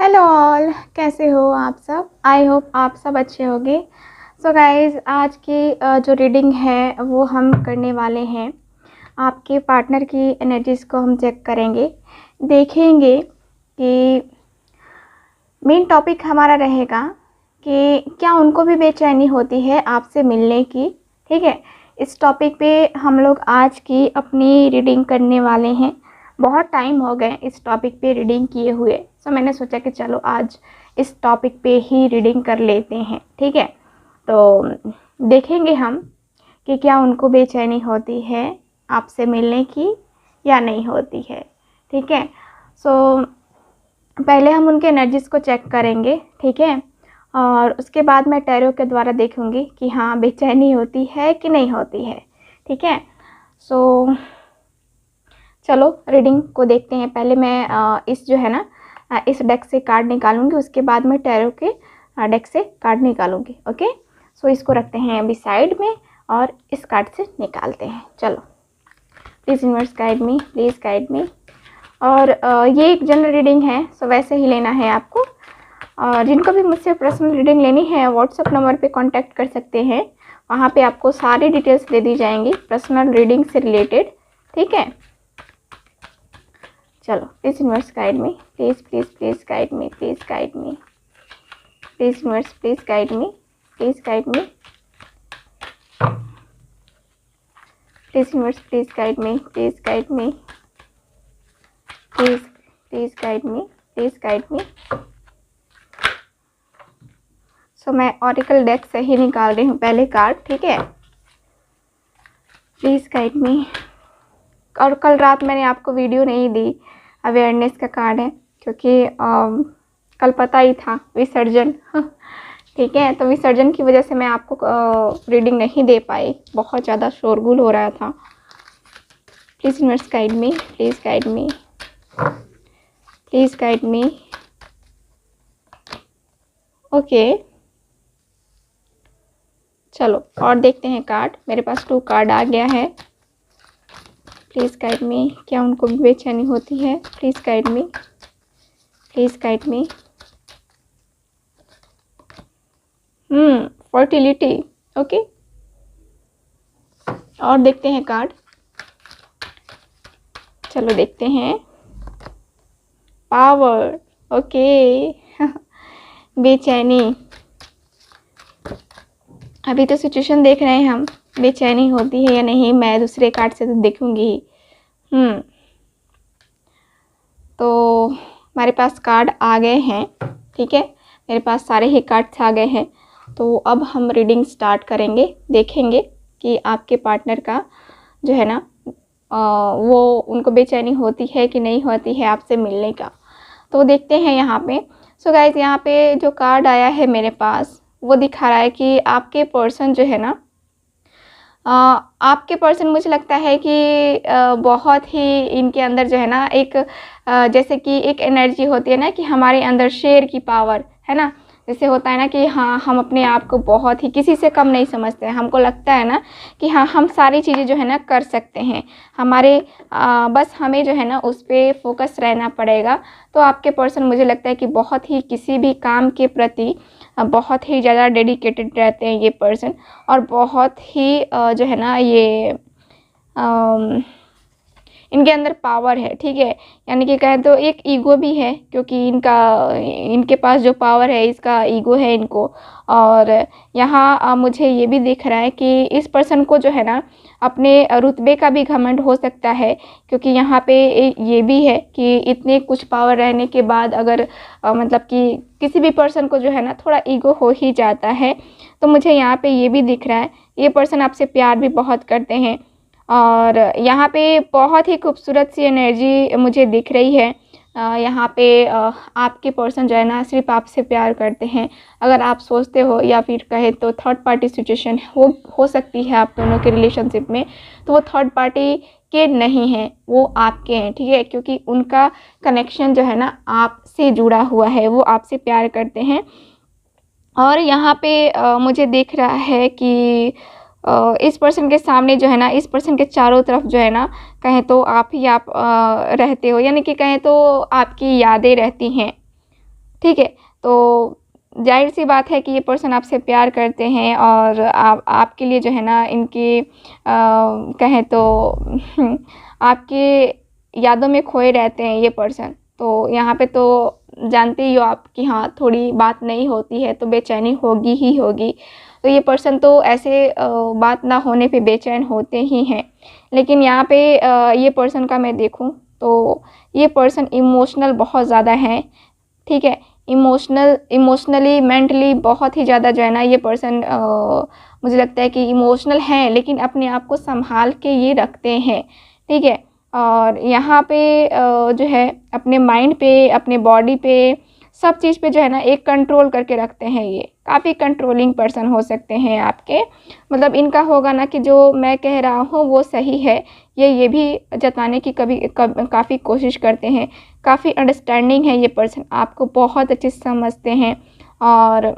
Hello all, कैसे हो आप सब। आई होप आप सब अच्छे होंगे। सो गाइज़, आज की जो रीडिंग है वो हम करने वाले हैं। आपके पार्टनर की एनर्जीज़ को हम चेक करेंगे, देखेंगे कि मेन टॉपिक हमारा रहेगा कि क्या उनको भी बेचैनी होती है आपसे मिलने की। ठीक है, इस टॉपिक पे हम लोग आज की अपनी रीडिंग करने वाले हैं। बहुत टाइम हो गए इस टॉपिक पे रीडिंग किए हुए, सो मैंने सोचा कि चलो आज इस टॉपिक पे ही रीडिंग कर लेते हैं। ठीक है, तो देखेंगे हम कि क्या उनको बेचैनी होती है आपसे मिलने की या नहीं होती है। ठीक है, सो पहले हम उनके एनर्जीज़ को चेक करेंगे। ठीक है, और उसके बाद मैं टैरो के द्वारा देखूंगी कि हाँ बेचैनी होती है कि नहीं होती है। ठीक है, सो चलो रीडिंग को देखते हैं। पहले मैं इस जो है ना इस डेक से कार्ड निकालूंगी, उसके बाद मैं टैरो के डेक से कार्ड निकालूंगी। ओके, सो इसको रखते हैं अभी साइड में और इस कार्ड से निकालते हैं। चलो, please universe guide me, please guide मी। और ये एक जनरल रीडिंग है, सो वैसे ही लेना है आपको। और जिनको भी मुझसे पर्सनल रीडिंग लेनी है व्हाट्सएप नंबर पे कांटेक्ट कर सकते हैं। वहाँ पे आपको सारी डिटेल्स दे दी जाएंगी पर्सनल रीडिंग से रिलेटेड। ठीक है, चलो please universe guide me, please please please guide me, please guide me, please universe please guide me, please guide me, please universe please guide me, please guide me, please please guide me, please guide me. So मैं oracle deck से ही निकाल रही हूँ पहले card. ठीक है, please guide मी। और कल रात मैंने आपको वीडियो नहीं दी, अवेयरनेस का कार्ड है, क्योंकि कल पता ही था विसर्जन। ठीक है, तो विसर्जन की वजह से मैं आपको रीडिंग नहीं दे पाई, बहुत ज़्यादा शोरगुल हो रहा था। Please universe guide me, please guide me, please guide me. Okay, चलो और देखते हैं कार्ड। मेरे पास 2 कार्ड आ गया है। प्लीज़ गाइड मी, क्या उनको भी बेचैनी होती है। Please guide me, please guide me. Fertility. Okay, और देखते हैं कार्ड। चलो देखते हैं पावर। ओके, बेचैनी। अभी तो सिचुएशन देख रहे हैं हम, बेचैनी होती है या नहीं मैं दूसरे कार्ड से तो देखूंगी ही। तो हमारे पास कार्ड आ गए हैं। ठीक है, मेरे पास सारे ही कार्ड्स आ गए हैं। तो अब हम रीडिंग स्टार्ट करेंगे, देखेंगे कि आपके पार्टनर का जो है ना वो उनको बेचैनी होती है कि नहीं होती है आपसे मिलने का। तो देखते हैं यहाँ पे। सो गाइज, यहाँ पे जो कार्ड आया है मेरे पास वो दिखा रहा है कि आपके पर्सन जो है ना आपके पर्सन मुझे लगता है कि बहुत ही इनके अंदर जो है ना एक जैसे कि एक एनर्जी होती है ना कि हमारे अंदर शेर की पावर है ना। जैसे होता है ना कि हाँ हम अपने आप को बहुत ही किसी से कम नहीं समझते हैं। हमको लगता है ना कि हाँ हम सारी चीज़ें जो है ना कर सकते हैं, हमारे बस हमें जो है ना उस पर फोकस रहना पड़ेगा। तो आपके पर्सन मुझे लगता है कि बहुत ही किसी भी काम के प्रति बहुत ही ज़्यादा डेडिकेटेड रहते हैं ये पर्सन। और बहुत ही जो है ना ये इनके अंदर पावर है। ठीक है, यानी कि कहें तो एक ईगो भी है, क्योंकि इनके पास जो पावर है इसका ईगो है इनको। और यहाँ मुझे ये भी दिख रहा है कि इस पर्सन को जो है ना अपने रुतबे का भी घमंड हो सकता है, क्योंकि यहाँ पे ये भी है कि इतने कुछ पावर रहने के बाद अगर मतलब कि किसी भी पर्सन को जो है ना थोड़ा ईगो हो ही जाता है। तो मुझे यहाँ पे ये भी दिख रहा है ये पर्सन आपसे प्यार भी बहुत करते हैं। और यहाँ पे बहुत ही खूबसूरत सी एनर्जी मुझे दिख रही है। यहाँ पे आपके पर्सन जो है ना सिर्फ आपसे प्यार करते हैं। अगर आप सोचते हो या फिर कहे तो थर्ड पार्टी सिचुएशन हो सकती है आप दोनों के रिलेशनशिप में, तो वो थर्ड पार्टी के नहीं हैं, वो आपके हैं। ठीक है, क्योंकि उनका कनेक्शन जो है ना आपसे जुड़ा हुआ है, वो आपसे प्यार करते हैं। और यहाँ पे मुझे दिख रहा है कि इस पर्सन के सामने जो है ना इस पर्सन के चारों तरफ जो है ना कहें तो आप रहते हो, यानी कि कहें तो आपकी यादें रहती हैं। ठीक है। तो जाहिर सी बात है कि ये पर्सन आपसे प्यार करते हैं और आपके लिए जो है ना इनकी कहें तो आपके यादों में खोए रहते हैं ये पर्सन। तो यहाँ पे तो जानते ही हो आप कि हाँ, थोड़ी बात नहीं होती है तो बेचैनी होगी ही होगी। तो ये पर्सन तो ऐसे बात ना होने पे बेचैन होते ही हैं। लेकिन यहाँ पे ये पर्सन का मैं देखूँ तो ये पर्सन इमोशनल बहुत ज़्यादा है, ठीक है। इमोशनली मेंटली बहुत ही ज़्यादा जो है ना ये पर्सन मुझे लगता है कि इमोशनल हैं, लेकिन अपने आप को संभाल के ये रखते हैं, ठीक है। और यहाँ पे जो है अपने माइंड पे, अपने बॉडी पे, सब चीज़ पे जो है ना एक कंट्रोल करके रखते हैं। ये काफ़ी कंट्रोलिंग पर्सन हो सकते हैं आपके। मतलब इनका होगा ना कि जो मैं कह रहा हूँ वो सही है, ये भी जताने की काफ़ी कोशिश करते हैं। काफ़ी अंडरस्टैंडिंग है ये पर्सन, आपको बहुत अच्छे से समझते हैं। और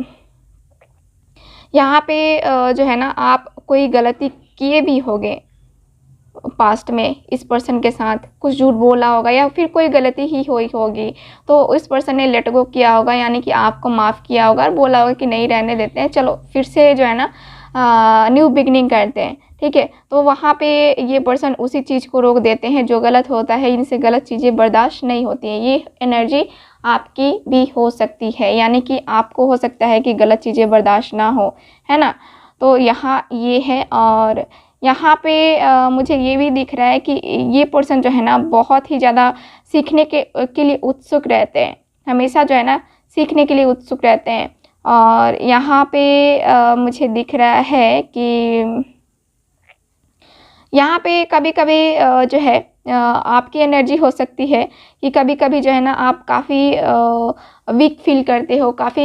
यहाँ पे जो है ना आप कोई गलती किए भी होंगे पास्ट में, इस पर्सन के साथ कुछ झूठ बोला होगा या फिर कोई गलती ही हुई होगी, तो इस पर्सन ने लेट गो किया होगा, यानी कि आपको माफ़ किया होगा और बोला होगा कि नहीं रहने देते हैं, चलो फिर से जो है ना न्यू बिगनिंग करते हैं, ठीक है। तो वहाँ पे ये पर्सन उसी चीज़ को रोक देते हैं जो गलत होता है। इनसे गलत चीज़ें बर्दाश्त नहीं होती हैं। ये एनर्जी आपकी भी हो सकती है, यानी कि आपको हो सकता है कि गलत चीज़ें बर्दाश्त ना हो, है ना। तो यहाँ ये है। और यहाँ पे मुझे ये भी दिख रहा है कि ये पर्सन जो है ना बहुत ही ज़्यादा सीखने के लिए उत्सुक रहते हैं, हमेशा जो है ना सीखने के लिए उत्सुक रहते हैं। और यहाँ पे मुझे दिख रहा है कि यहाँ पे कभी-कभी जो है आपकी एनर्जी हो सकती है कि कभी-कभी जो है ना आप काफ़ी वीक फील करते हो, काफ़ी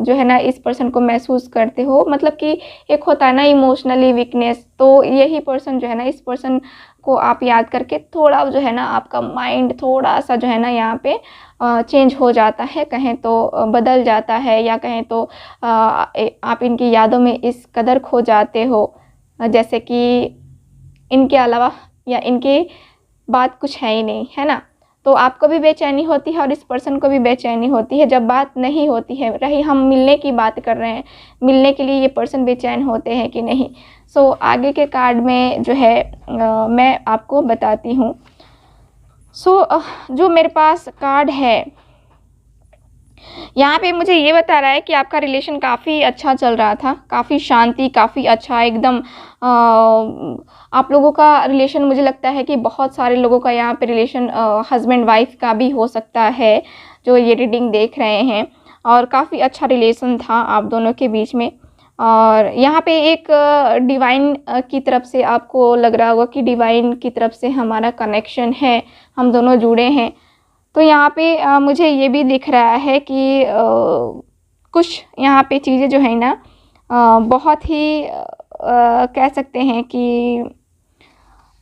जो है ना इस पर्सन को महसूस करते हो। मतलब कि एक होता है ना इमोशनली वीकनेस, तो यही पर्सन जो है ना, इस पर्सन को आप याद करके थोड़ा जो है ना आपका माइंड थोड़ा-सा जो है ना यहाँ पे चेंज हो जाता है, कहें तो बदल जाता है, या कहें तो आप इनकी यादों में इस कदर खो जाते हो जैसे कि इनके अलावा या इनके बात कुछ है ही नहीं, है ना। तो आपको भी बेचैनी होती है और इस पर्सन को भी बेचैनी होती है जब बात नहीं होती है। रही हम मिलने की बात कर रहे हैं, मिलने के लिए ये पर्सन बेचैन होते हैं कि नहीं। सो आगे के कार्ड में जो है मैं आपको बताती हूँ। जो मेरे पास कार्ड है यहाँ पे मुझे ये बता रहा है कि आपका रिलेशन काफ़ी अच्छा चल रहा था, काफ़ी शांति, काफ़ी अच्छा एकदम आप लोगों का रिलेशन, मुझे लगता है कि बहुत सारे लोगों का यहाँ पे रिलेशन हस्बैंड वाइफ का भी हो सकता है, जो ये रीडिंग देख रहे हैं। और काफ़ी अच्छा रिलेशन था आप दोनों के बीच में। और यहाँ पे एक डिवाइन की तरफ से आपको लग रहा होगा कि डिवाइन की तरफ से हमारा कनेक्शन है, हम दोनों जुड़े हैं। तो यहाँ पे मुझे ये भी दिख रहा है कि कुछ यहाँ पे चीज़ें जो है ना बहुत ही कह सकते हैं कि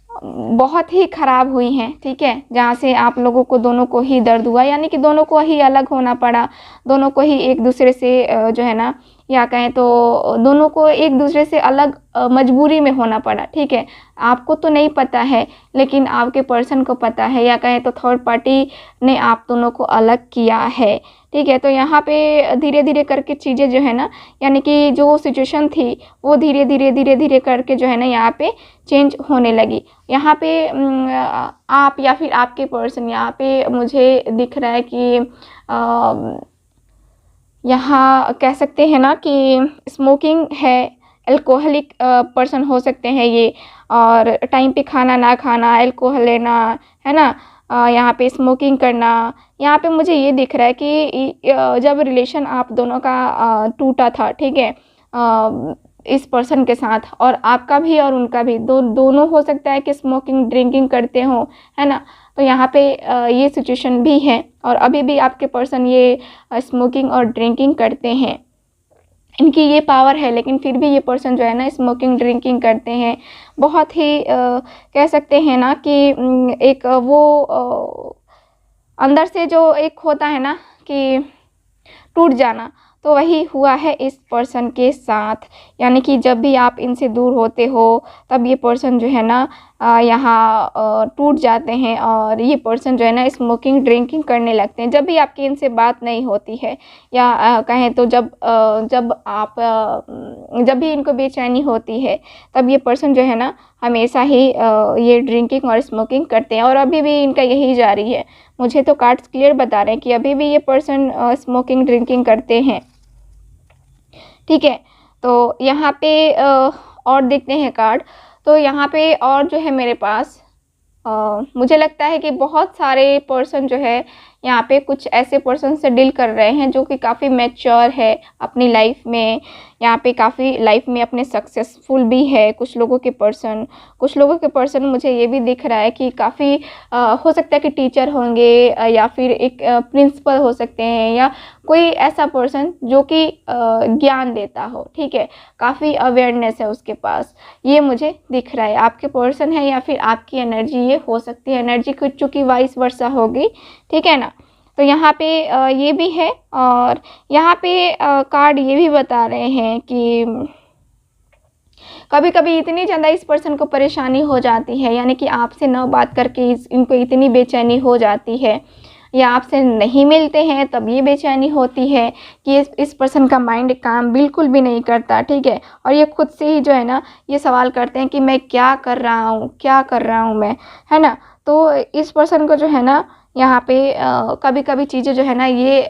बहुत ही ख़राब हुई हैं, ठीक है। जहाँ से आप लोगों को दोनों को ही दर्द हुआ, यानी कि दोनों को ही अलग होना पड़ा, दोनों को ही एक दूसरे से जो है ना, या कहें तो दोनों को एक दूसरे से अलग मजबूरी में होना पड़ा, ठीक है। आपको तो नहीं पता है लेकिन आपके पर्सन को पता है, या कहें तो थर्ड पार्टी ने आप दोनों को अलग किया है, ठीक है। तो यहाँ पे धीरे धीरे करके चीज़ें जो है ना, यानी कि जो सिचुएशन थी वो धीरे धीरे करके जो है ना यहाँ पे चेंज होने लगी। यहाँ पे आप या फिर आपके पर्सन, यहाँ पे मुझे दिख रहा है कि यहाँ कह सकते हैं ना कि स्मोकिंग है, अल्कोहलिक पर्सन हो सकते हैं ये, और टाइम पे खाना ना खाना, अल्कोहल लेना, है ना, यहाँ पे स्मोकिंग करना। यहाँ पे मुझे ये दिख रहा है कि जब रिलेशन आप दोनों का टूटा था, ठीक है, इस पर्सन के साथ, और आपका भी और उनका भी, दोनों हो सकता है कि स्मोकिंग ड्रिंकिंग करते हो, है ना। तो यहाँ पे ये सिचुएशन भी है, और अभी भी आपके पर्सन ये स्मोकिंग और ड्रिंकिंग करते हैं, इनकी ये पावर है, लेकिन फिर भी ये पर्सन जो है ना स्मोकिंग ड्रिंकिंग करते हैं। बहुत ही कह सकते हैं ना कि एक वो अंदर से जो एक होता है ना कि टूट जाना, तो वही हुआ है इस पर्सन के साथ। यानी कि जब भी आप इनसे दूर होते हो तब ये पर्सन जो है ना यहाँ टूट जाते हैं और ये पर्सन जो है ना स्मोकिंग ड्रिंकिंग करने लगते हैं। जब भी आपकी इनसे बात नहीं होती है या कहें तो जब भी इनको बेचैनी होती है तब ये पर्सन जो है ना हमेशा ही ये ड्रिंकिंग और स्मोकिंग करते हैं और अभी भी इनका यही जारी है। मुझे तो कार्ड्स क्लियर बता रहे हैं कि अभी भी ये पर्सन स्मोकिंग ड्रिंकिंग करते हैं। ठीक है, तो यहाँ पे और देखते हैं कार्ड। तो यहाँ पे और जो है मेरे पास मुझे लगता है कि बहुत सारे पर्सन जो है यहाँ पे कुछ ऐसे पर्सन से डील कर रहे हैं जो कि काफ़ी मैच्योर है अपनी लाइफ में, यहाँ पे काफ़ी लाइफ में अपने सक्सेसफुल भी है। कुछ लोगों के पर्सन मुझे ये भी दिख रहा है कि काफ़ी हो सकता है कि टीचर होंगे या फिर एक प्रिंसिपल हो सकते हैं या कोई ऐसा पर्सन जो कि ज्ञान देता हो। ठीक है, काफ़ी अवेयरनेस है उसके पास, ये मुझे दिख रहा है। आपके पर्सन है या फिर आपकी एनर्जी ये हो सकती है। एनर्जी कुछ चूँकि वाइस वर्सा होगी, ठीक है ना। तो यहाँ पे ये भी है और यहाँ पे कार्ड ये भी बता रहे हैं कि कभी कभी इतनी ज़्यादा इस पर्सन को परेशानी हो जाती है, यानी कि आपसे न बात करके इनको इतनी बेचैनी हो जाती है या आपसे नहीं मिलते हैं तब ये बेचैनी होती है कि इस पर्सन का माइंड काम बिल्कुल भी नहीं करता। ठीक है, और ये खुद से ही जो है ना ये सवाल करते हैं कि मैं क्या कर रहा हूँ मैं, है ना। तो इस पर्सन को जो है ना यहाँ पे कभी कभी चीज़ें जो है ना ये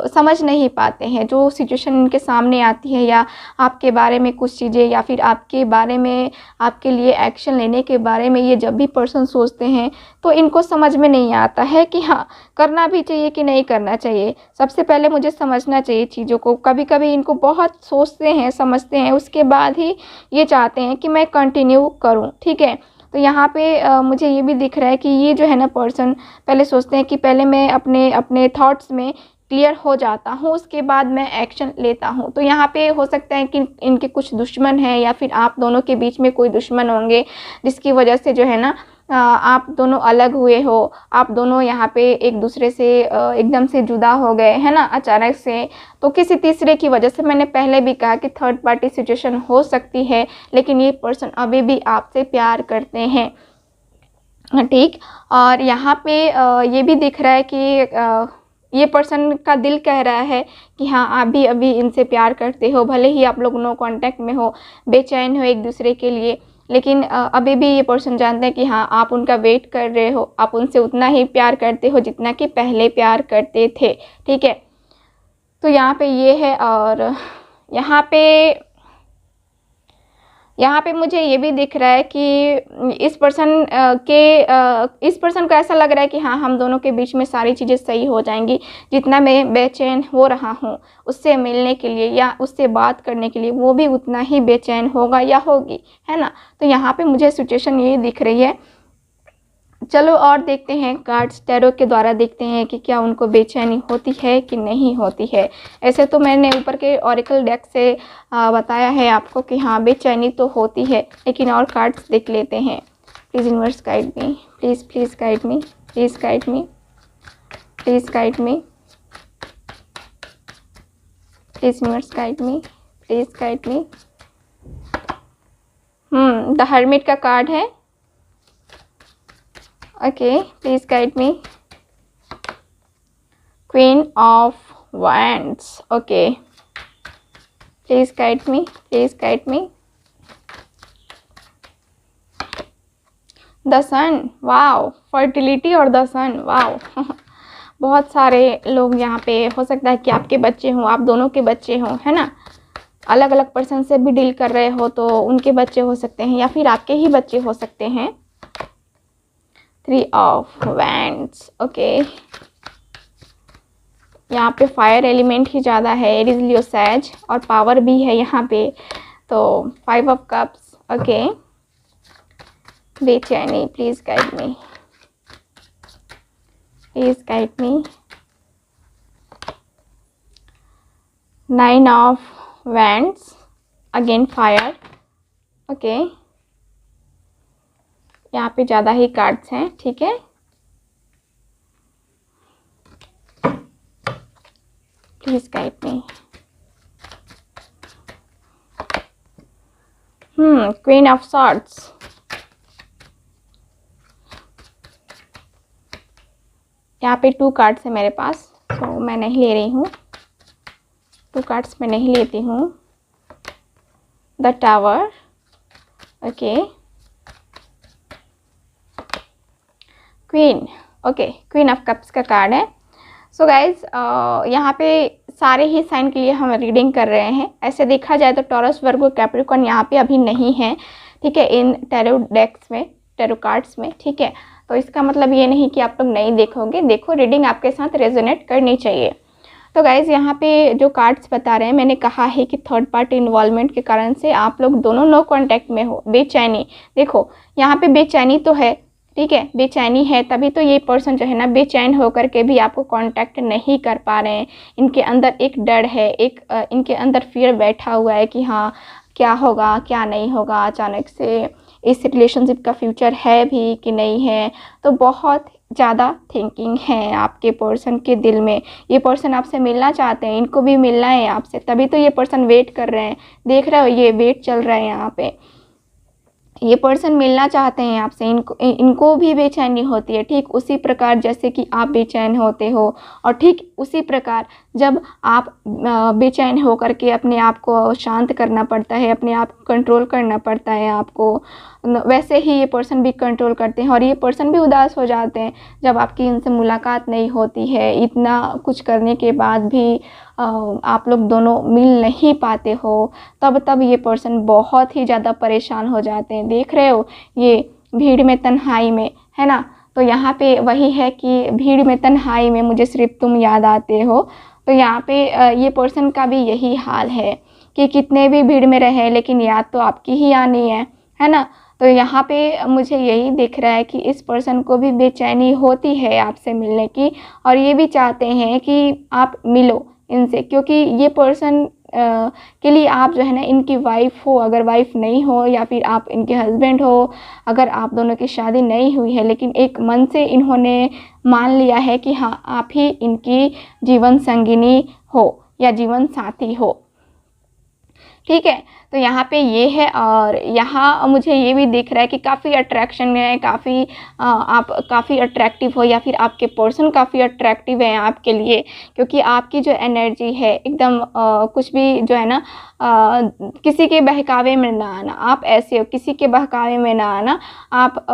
समझ नहीं पाते हैं। जो सिचुएशन इनके सामने आती है या आपके बारे में कुछ चीज़ें या फिर आपके बारे में आपके लिए एक्शन लेने के बारे में ये जब भी पर्सन सोचते हैं तो इनको समझ में नहीं आता है कि हाँ करना भी चाहिए कि नहीं करना चाहिए। सबसे पहले मुझे समझना चाहिए चीज़ों को। कभी कभी इनको बहुत सोचते हैं समझते हैं उसके बाद ही ये चाहते हैं कि मैं कंटिन्यू करूँ। ठीक है, तो यहाँ पे मुझे ये भी दिख रहा है कि ये जो है ना पर्सन पहले सोचते हैं कि पहले मैं अपने थॉट्स में क्लियर हो जाता हूँ उसके बाद मैं एक्शन लेता हूँ। तो यहाँ पे हो सकता है कि इनके कुछ दुश्मन हैं या फिर आप दोनों के बीच में कोई दुश्मन होंगे जिसकी वजह से जो है ना आप दोनों अलग हुए हो। आप दोनों यहाँ पे एक दूसरे से एकदम से जुदा हो गए, है ना, अचानक से। तो किसी तीसरे की वजह से, मैंने पहले भी कहा कि थर्ड पार्टी सिचुएशन हो सकती है, लेकिन ये पर्सन अभी भी आपसे प्यार करते हैं। ठीक, और यहाँ पे ये भी दिख रहा है कि ये पर्सन का दिल कह रहा है कि हाँ आप भी अभी इनसे प्यार करते हो, भले ही आप लोग नो कांटेक्ट में हो, बेचैन हो एक दूसरे के लिए, लेकिन अभी भी ये पर्सन जानते हैं कि हाँ आप उनका वेट कर रहे हो, आप उनसे उतना ही प्यार करते हो जितना कि पहले प्यार करते थे। ठीक है, तो यहाँ पे ये है। और यहाँ पे मुझे ये भी दिख रहा है कि इस पर्सन को ऐसा लग रहा है कि हाँ हम दोनों के बीच में सारी चीज़ें सही हो जाएंगी। जितना मैं बेचैन हो रहा हूँ उससे मिलने के लिए या उससे बात करने के लिए, वो भी उतना ही बेचैन होगा या होगी, है ना। तो यहाँ पे मुझे सिचुएशन यही दिख रही है। चलो और देखते हैं, कार्ड्स टैरो के द्वारा देखते हैं कि क्या उनको बेचैनी होती है कि नहीं होती है। ऐसे तो मैंने ऊपर के ऑरिकल डेक से बताया है आपको कि हाँ बेचैनी तो होती है, लेकिन और कार्ड्स देख लेते हैं। Please universe guide me, please guide me, please guide me, please guide me, please universe guide me, please guide me. The hermit का कार्ड है। Okay, please guide me. Queen of Wands. Okay, please guide me. Please guide me. The Sun. Wow, fertility और the Sun. Wow. बहुत सारे लोग यहाँ पे, हो सकता है कि आपके बच्चे हों, आप दोनों के बच्चे हों, है ना। अलग अलग पर्सन से भी डील कर रहे हो तो उनके बच्चे हो सकते हैं या फिर आपके ही बच्चे हो सकते हैं। 3 of Wands. ओके, यहाँ पे फायर एलिमेंट ही ज़्यादा है, एरीज लियो सैज, और पावर भी है यहाँ पे। तो 5 of Cups. ओके, बेचैनी, please guide me, please guide me. 9 of Wands. Again fire. Okay, यहाँ पे ज़्यादा ही कार्ड्स हैं। ठीक है, please guide me. Queen of swords. यहाँ पे 2 कार्ड्स है मेरे पास, तो मैं नहीं ले रही हूँ, 2 कार्ड्स मैं नहीं लेती हूँ। The tower, okay, queen, okay, queen of cups का कार्ड है। सो गाइज यहाँ पे सारे ही साइन के लिए हम रीडिंग कर रहे हैं। ऐसे देखा जाए तो टॉरस, वर्गो, कैप्रिकॉर्न यहाँ पे अभी नहीं है, ठीक है, इन टैरो डेक्स में, टैरो कार्ड्स में, ठीक है। तो इसका मतलब ये नहीं कि आप लोग नहीं देखोगे, देखो, रीडिंग आपके साथ रेजोनेट करनी चाहिए। तो गाइज़ यहाँ पे जो कार्ड्स बता रहे हैं, मैंने कहा है कि थर्ड पार्टी इन्वॉल्वमेंट के कारण से आप लोग दोनों नो कांटेक्ट में हो। बेचैनी, देखो यहाँ पे बेचैनी तो है, ठीक है, बेचैनी है, तभी तो ये पर्सन जो है ना बेचैन होकर के भी आपको कांटेक्ट नहीं कर पा रहे हैं। इनके अंदर एक डर है, एक इनके अंदर फियर बैठा हुआ है कि हाँ क्या होगा क्या नहीं होगा, अचानक से इस रिलेशनशिप का फ्यूचर है भी कि नहीं है। तो बहुत ज़्यादा थिंकिंग है आपके पर्सन के दिल में। ये पर्सन आपसे मिलना चाहते हैं, इनको भी मिलना है आपसे, तभी तो ये पर्सन वेट कर रहे हैं। देख रहे हो, ये वेट चल रहा है यहाँ पे, ये पर्सन मिलना चाहते हैं आपसे, इनको भी बेचैनी होती है, ठीक उसी प्रकार जैसे कि आप बेचैन होते हो। और ठीक उसी प्रकार जब आप बेचैन होकर के अपने आप को शांत करना पड़ता है, अपने आप को कंट्रोल करना पड़ता है आपको, वैसे ही ये पर्सन भी कंट्रोल करते हैं। और ये पर्सन भी उदास हो जाते हैं जब आपकी इनसे मुलाकात नहीं होती है। इतना कुछ करने के बाद भी आप लोग दोनों मिल नहीं पाते हो, तब ये पर्सन बहुत ही ज़्यादा परेशान हो जाते हैं। देख रहे हो, ये भीड़ में तन्हाई में, है ना। तो यहाँ पे वही है कि भीड़ में तन्हाई में मुझे सिर्फ तुम याद आते हो। तो यहाँ पे ये पर्सन का भी यही हाल है कि कितने भी भीड़ में रहे, लेकिन याद तो आपकी ही आनी है ना। तो यहाँ पे मुझे यही दिख रहा है कि इस पर्सन को भी बेचैनी होती है आपसे मिलने की, और ये भी चाहते हैं कि आप मिलो इनसे, क्योंकि ये पर्सन के लिए आप जो है ना इनकी वाइफ हो, अगर वाइफ नहीं हो, या फिर आप इनके हस्बैंड हो, अगर आप दोनों की शादी नहीं हुई है, लेकिन एक मन से इन्होंने मान लिया है कि हाँ आप ही इनकी जीवन संगिनी हो या जीवन साथी हो, ठीक है। तो यहाँ पे ये है, और यहाँ मुझे ये भी दिख रहा है कि काफ़ी अट्रैक्शन है, काफ़ी आप काफ़ी अट्रैक्टिव हो, या फिर आपके पर्सन काफ़ी अट्रैक्टिव है आपके लिए, क्योंकि आपकी जो एनर्जी है एकदम कुछ भी जो है ना किसी के बहकावे में ना आना, आप ऐसे हो, किसी के बहकावे में ना आना। आप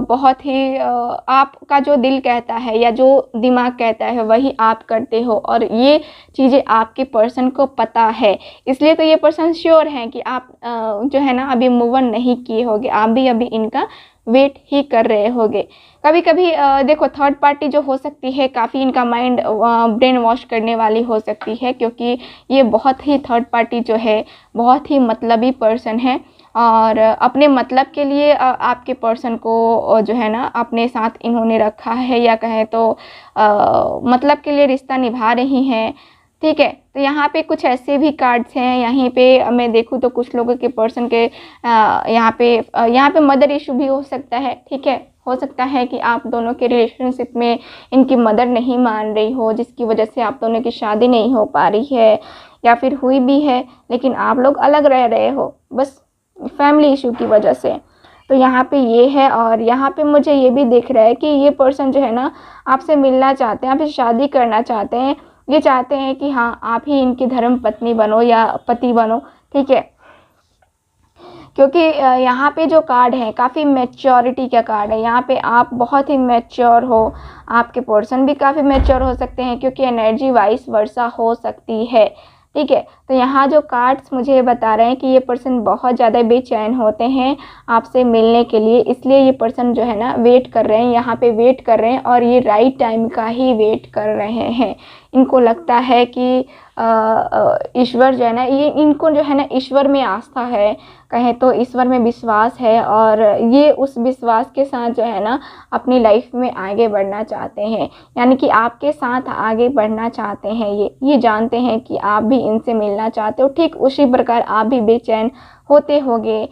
बहुत ही आपका जो दिल कहता है या जो दिमाग कहता है वही आप करते हो, और ये चीज़ें आपके पर्सन को पता है। इसलिए तो ये पर्सन श्योर हैं कि आप जो है ना अभी मूव ऑन नहीं किए होगे, आप भी अभी इनका वेट ही कर रहे होगे। कभी कभी देखो, थर्ड पार्टी जो हो सकती है, काफ़ी इनका माइंड ब्रेन वॉश करने वाली हो सकती है, क्योंकि ये बहुत ही थर्ड पार्टी जो है बहुत ही मतलबी पर्सन है, और अपने मतलब के लिए आपके पर्सन को जो है ना अपने साथ इन्होंने रखा है, या कहें तो मतलब के लिए रिश्ता निभा रही हैं, ठीक है। तो यहाँ पे कुछ ऐसे भी कार्ड्स हैं, यहीं पे मैं देखूँ तो कुछ लोगों के पर्सन के यहाँ पे मदर इशू भी हो सकता है, ठीक है। हो सकता है कि आप दोनों के रिलेशनशिप में इनकी मदर नहीं मान रही हो, जिसकी वजह से आप दोनों की शादी नहीं हो पा रही है, या फिर हुई भी है लेकिन आप लोग अलग रह रहे हो, बस फैमिली इशू की वजह से। तो यहाँ पे ये है, और यहाँ पे मुझे ये भी दिख रहा है कि ये पर्सन जो है ना आपसे मिलना चाहते हैं, आपसे शादी करना चाहते हैं। ये चाहते हैं कि हाँ आप ही इनकी धर्म पत्नी बनो या पति बनो, ठीक है। क्योंकि यहाँ पे जो कार्ड है काफ़ी मैच्योरिटी का कार्ड है। यहाँ पे आप बहुत ही मैच्योर हो, आपके पर्सन भी काफ़ी मैच्योर हो सकते हैं, क्योंकि एनर्जी वाइस वर्सा हो सकती है, ठीक है। तो यहाँ जो कार्ड्स मुझे बता रहे हैं कि ये पर्सन बहुत ज़्यादा बेचैन होते हैं आपसे मिलने के लिए, इसलिए ये पर्सन जो है ना वेट कर रहे हैं, यहाँ पे वेट कर रहे हैं, और ये राइट टाइम का ही वेट कर रहे हैं। इनको लगता है कि ईश्वर जो है ना, ये इनको जो है ना ईश्वर में आस्था है, कहें तो ईश्वर में विश्वास है, और ये उस विश्वास के साथ जो है ना अपनी लाइफ में आगे बढ़ना चाहते हैं, यानी कि आपके साथ आगे बढ़ना चाहते हैं। ये जानते हैं कि आप भी इनसे मिलना चाहते हो, ठीक उसी प्रकार आप भी बेचैन होते होंगे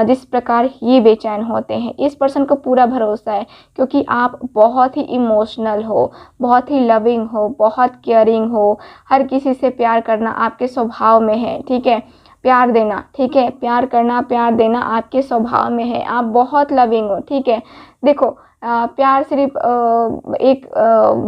जिस प्रकार ये बेचैन होते हैं। इस पर्सन को पूरा भरोसा है, क्योंकि आप बहुत ही इमोशनल हो, बहुत ही लविंग हो, बहुत केयरिंग हो, हर किसी से प्यार करना आपके स्वभाव में है, ठीक है। प्यार देना, ठीक है, प्यार करना, प्यार देना आपके स्वभाव में है। आप बहुत लविंग हो, ठीक है। देखो प्यार सिर्फ एक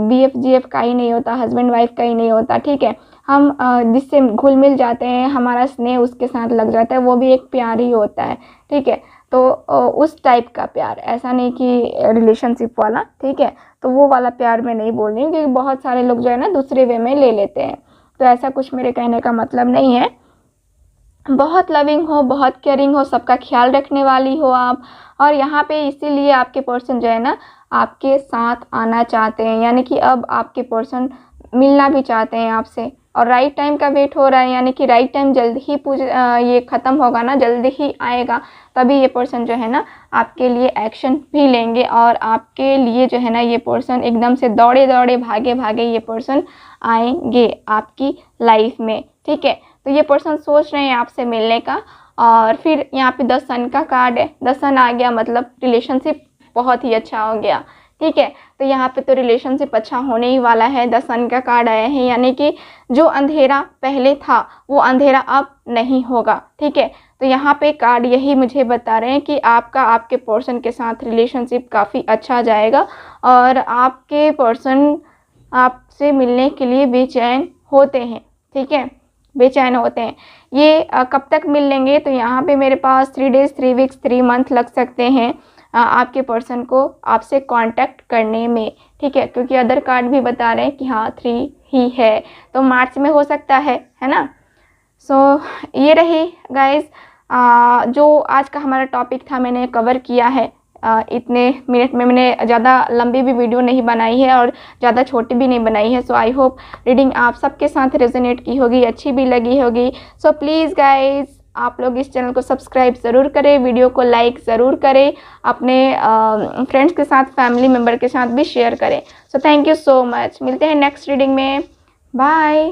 BF-GF का ही नहीं होता, हस्बैंड वाइफ का ही नहीं होता, ठीक है। हम जिससे घुल मिल जाते हैं, हमारा स्नेह उसके साथ लग जाता है, वो भी एक प्यार ही होता है, ठीक है। तो उस टाइप का प्यार, ऐसा नहीं कि रिलेशनशिप वाला, ठीक है। तो वो वाला प्यार मैं नहीं बोल रही हूँ, क्योंकि बहुत सारे लोग जो है ना दूसरे वे में ले लेते हैं, तो ऐसा कुछ मेरे कहने का मतलब नहीं है। बहुत लविंग हो, बहुत केयरिंग हो, सबका ख्याल रखने वाली हो आप, और यहाँ पे इसीलिए आपके पर्सन जो है ना आपके साथ आना चाहते हैं, यानी कि अब आपके पर्सन मिलना भी चाहते हैं आपसे, और राइट टाइम का वेट हो रहा है, यानी कि राइट टाइम जल्द ही ये ख़त्म होगा ना, जल्द ही आएगा, तभी ये पर्सन जो है ना आपके लिए एक्शन भी लेंगे, और आपके लिए जो है ना ये पर्सन एकदम से दौड़े दौड़े भागे भागे ये पर्सन आएंगे आपकी लाइफ में, ठीक है। तो ये पर्सन सोच रहे हैं आपसे मिलने का, और फिर यहाँ पे 10 सन का कार्ड है, 10 सन आ गया मतलब रिलेशनशिप बहुत ही अच्छा हो गया, ठीक है। तो यहाँ पे तो रिलेशनशिप अच्छा होने ही वाला है, 10 सन का कार्ड आया है, यानी कि जो अंधेरा पहले था वो अंधेरा अब नहीं होगा, ठीक है। तो यहाँ पे कार्ड यही मुझे बता रहे हैं कि आपका आपके पर्सन के साथ रिलेशनशिप काफ़ी अच्छा जाएगा, और आपके पर्सन आपसे मिलने के लिए बेचैन होते हैं, ठीक है, बेचैन होते हैं। ये कब तक मिल लेंगे, तो यहाँ पे मेरे पास 3 डेज़ 3 वीक्स 3 मंथ लग सकते हैं आपके पर्सन को आपसे कांटेक्ट करने में, ठीक है, क्योंकि अदर कार्ड भी बता रहे हैं कि हाँ 3 ही है, तो मार्च में हो सकता है ना। सो ये रही गाइस जो आज का हमारा टॉपिक था, मैंने कवर किया है इतने मिनट में। मैंने ज़्यादा लंबी भी वीडियो नहीं बनाई है और ज़्यादा छोटी भी नहीं बनाई है। सो आई होप रीडिंग आप सबके साथ रेजोनेट की होगी, अच्छी भी लगी होगी। सो प्लीज़ गाइस आप लोग इस चैनल को सब्सक्राइब ज़रूर करें, वीडियो को लाइक ज़रूर करें, अपने फ्रेंड्स के साथ, फैमिली मेम्बर के साथ भी शेयर करें। So thank you so much, मिलते हैं नेक्स्ट रीडिंग में, बाय।